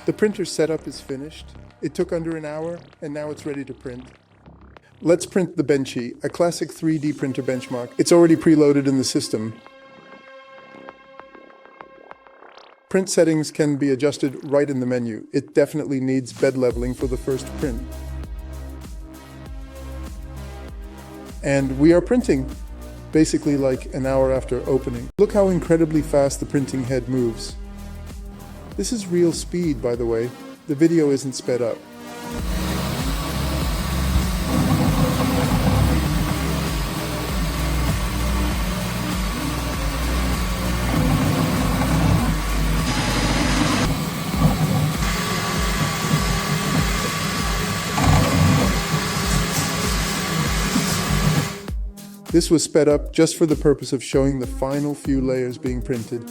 The printer setup is finished. It took under an hour, and now it's ready to print. Let's print the Benchy, a classic 3D printer benchmark. It's already preloaded in the system. Print settings can be adjusted right in the menu. It definitely needs bed leveling for the first print. And we are printing, basically like an hour after opening. Look how incredibly fast the printing head moves. This is real speed, by the way. The video isn't sped up. This was sped up just for the purpose of showing the final few layers being printed.